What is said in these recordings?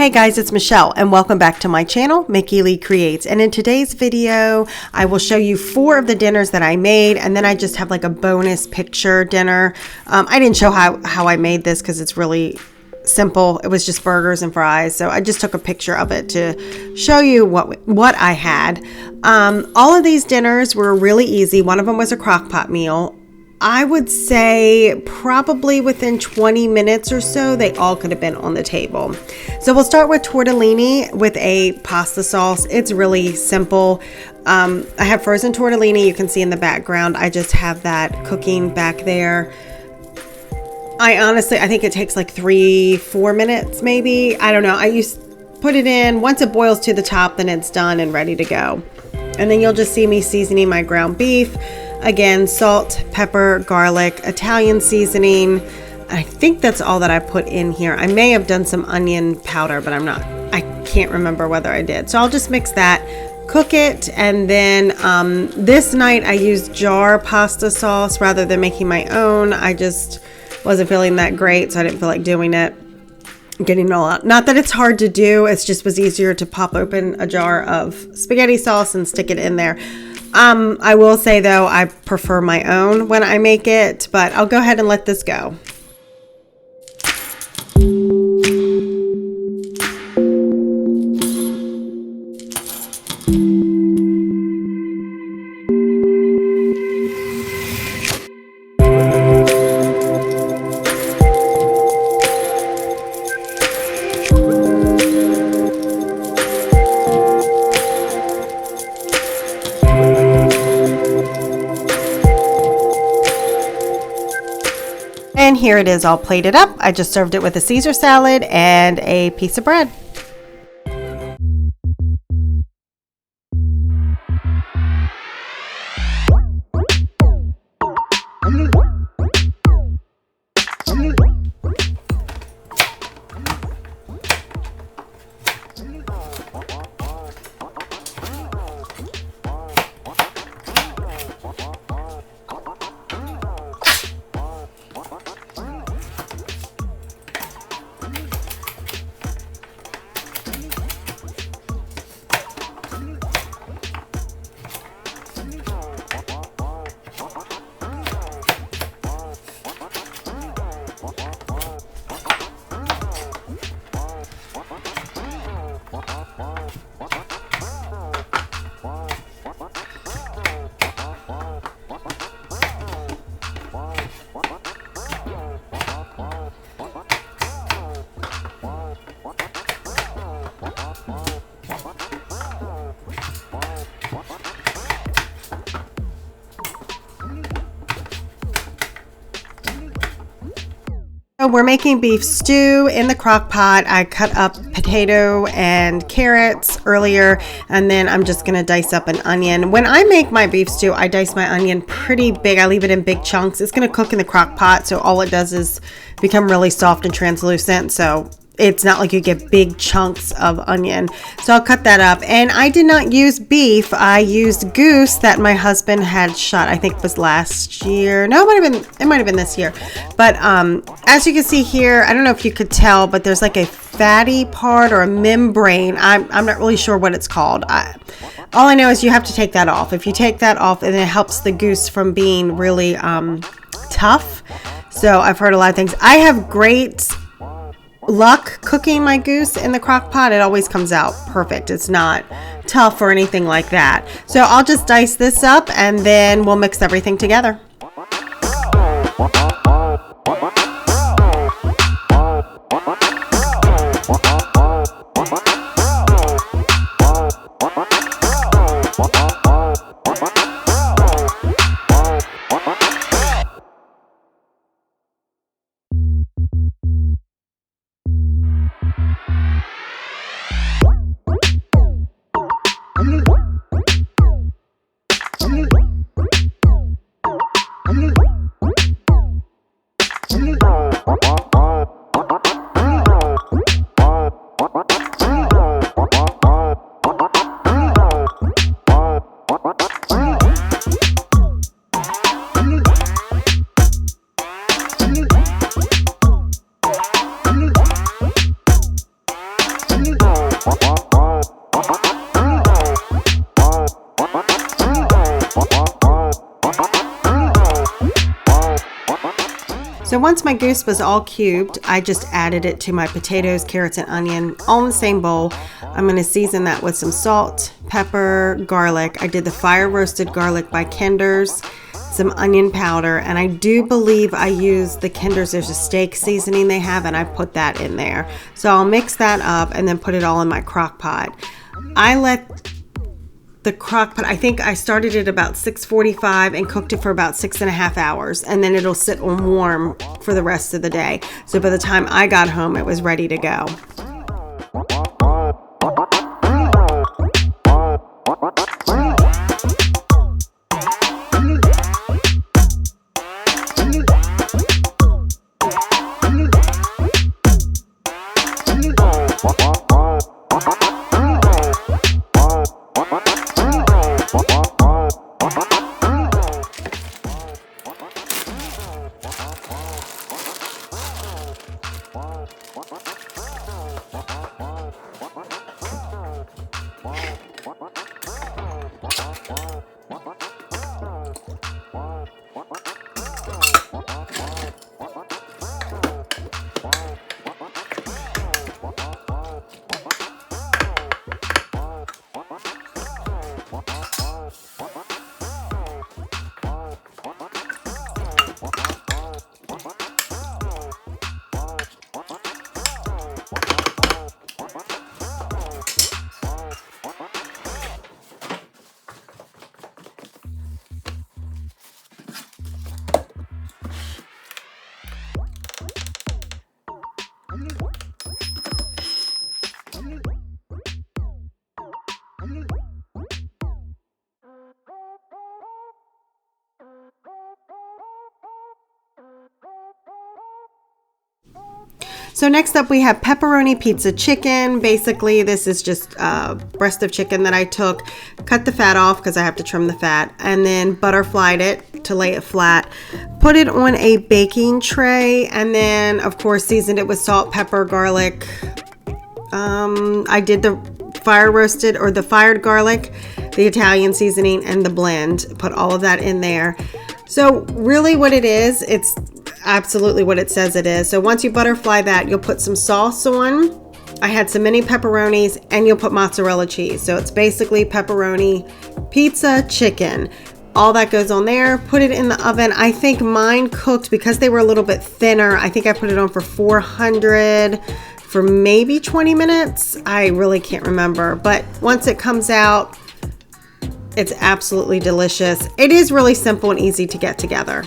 Hey guys, it's Michelle and welcome back to my channel, Mickey Lee Creates. And in today's video, I will show you 4 of the dinners that I made, and then I just have like a bonus picture dinner. I didn't show how I made this because it's really simple. It was just burgers and fries, so I just took a picture of it to show you what I had. All of these dinners were really easy. One of them was a Crock-Pot meal. I would say probably within 20 minutes or so, they all could have been on the table. So we'll start with tortellini with a pasta sauce. It's really simple. I have frozen tortellini. You can see in the background. I just have that cooking back there. I think it takes like 3-4 minutes maybe. I don't know. Put it in. Once it boils to the top, then it's done and ready to go. And then you'll just see me seasoning my ground beef. Again, salt, pepper, garlic, Italian seasoning. I think that's all that I put in here. I may have done some onion powder, but I can't remember whether I did. So I'll just mix that, cook it, and then this night I used jar pasta sauce rather than making my own. I just wasn't feeling that great, so I didn't feel like doing it. Getting it all out. Not that it's hard to do, it just was easier to pop open a jar of spaghetti sauce and stick it in there. I will say though, I prefer my own when I make it, but I'll go ahead and let this go. And here it is all plated up. I just served it with a Caesar salad and a piece of bread. So we're making beef stew in the crock pot. I cut up potato and carrots earlier, and then I'm just gonna dice up an onion. When I make my beef stew, I dice my onion pretty big. I leave it in big chunks. It's gonna cook in the crock pot, so all it does is become really soft and translucent. So it's not like you get big chunks of onion. So I'll cut that up. And I did not use beef. I used goose that my husband had shot, I think it was last year. No, it might have been this year. But as you can see here, I don't know if you could tell, but there's like a fatty part or a membrane. I'm not really sure what it's called. All I know is you have to take that off. If you take that off, and it helps the goose from being really tough. So I've heard a lot of things. I have great luck cooking my goose in the crock pot. It always comes out perfect. It's not tough or anything like that. So I'll just dice this up and then we'll mix everything together. So once my goose was all cubed, I just added it to my potatoes, carrots, and onion, all in the same bowl. I'm going to season that with some salt, pepper, garlic. I did the fire roasted garlic by Kinder's, some onion powder, and I do believe I used the Kinder's, there's a steak seasoning they have, and I put that in there. So I'll mix that up and then put it all in my crock pot. I let the crock pot, I think I started it about 6:45 and cooked it for about 6.5 hours, and then it'll sit on warm for the rest of the day. So by the time I got home, it was ready to go. So next up we have pepperoni pizza chicken. Basically this is just breast of chicken that I took, cut the fat off because I have to trim the fat, and then butterflied it to lay it flat, put it on a baking tray, and then of course seasoned it with salt, pepper, garlic. I did the fire roasted or the fired garlic, the Italian seasoning, and the blend, put all of that in there. So really what it is, it's absolutely what it says it is. So once you butterfly that, you'll put some sauce on. I had some mini pepperonis, and you'll put mozzarella cheese. So it's basically pepperoni pizza chicken. All that goes on there. Put it in the oven. I think mine cooked, because they were a little bit thinner, I think I put it on for 400 for maybe 20 minutes. I really can't remember. But once it comes out, it's absolutely delicious. It is really simple and easy to get together.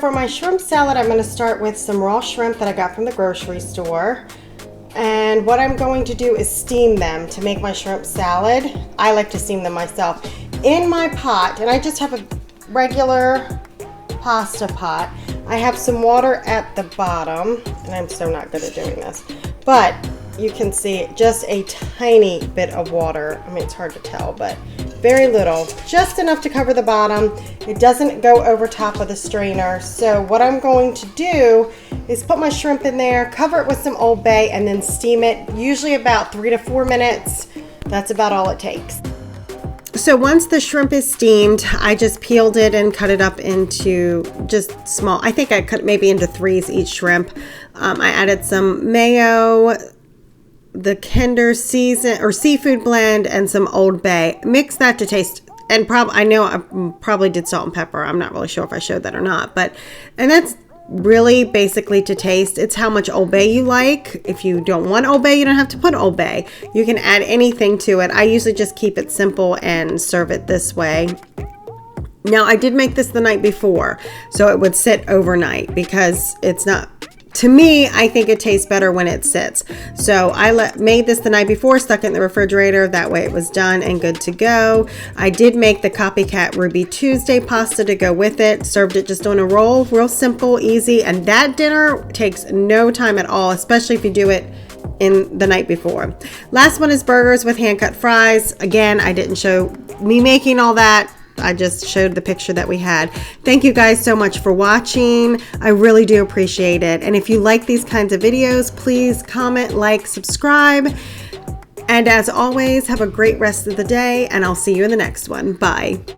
for my shrimp salad, I'm going to start with some raw shrimp that I got from the grocery store. And what I'm going to do is steam them to make my shrimp salad. I like to steam them myself. In my pot, and I just have a regular pasta pot, I have some water at the bottom, and I'm so not good at doing this, but you can see just a tiny bit of water. I mean, it's hard to tell, but very little, just enough to cover the bottom. It doesn't go over top of the strainer. So what I'm going to do is put my shrimp in there, cover it with some Old Bay, and then steam it, usually about 3 to 4 minutes. That's about all it takes. So once the shrimp is steamed, I just peeled it and cut it up into just small, I think I cut maybe into 3s each shrimp. I added some mayo, the Kinder season or seafood blend, and some Old Bay. Mix that to taste, and I know I probably did salt and pepper. I'm not really sure if I showed that or not, and that's really basically to taste. It's how much Old Bay you like. If you don't want Old Bay, you don't have to put Old Bay. You can add anything to it. I usually just keep it simple and serve it this way. Now, I did make this the night before, so it would sit overnight because it's not, to me, I think it tastes better when it sits. So I made this the night before, stuck it in the refrigerator. That way it was done and good to go. I did make the Copycat Ruby Tuesday pasta to go with it. Served it just on a roll, real simple, easy. And that dinner takes no time at all, especially if you do it in the night before. Last one is burgers with hand-cut fries. Again, I didn't show me making all that. I just showed the picture that we had. Thank you guys so much for watching. I really do appreciate it. And if you like these kinds of videos, please comment, like, subscribe. And as always, have a great rest of the day, and I'll see you in the next one. Bye.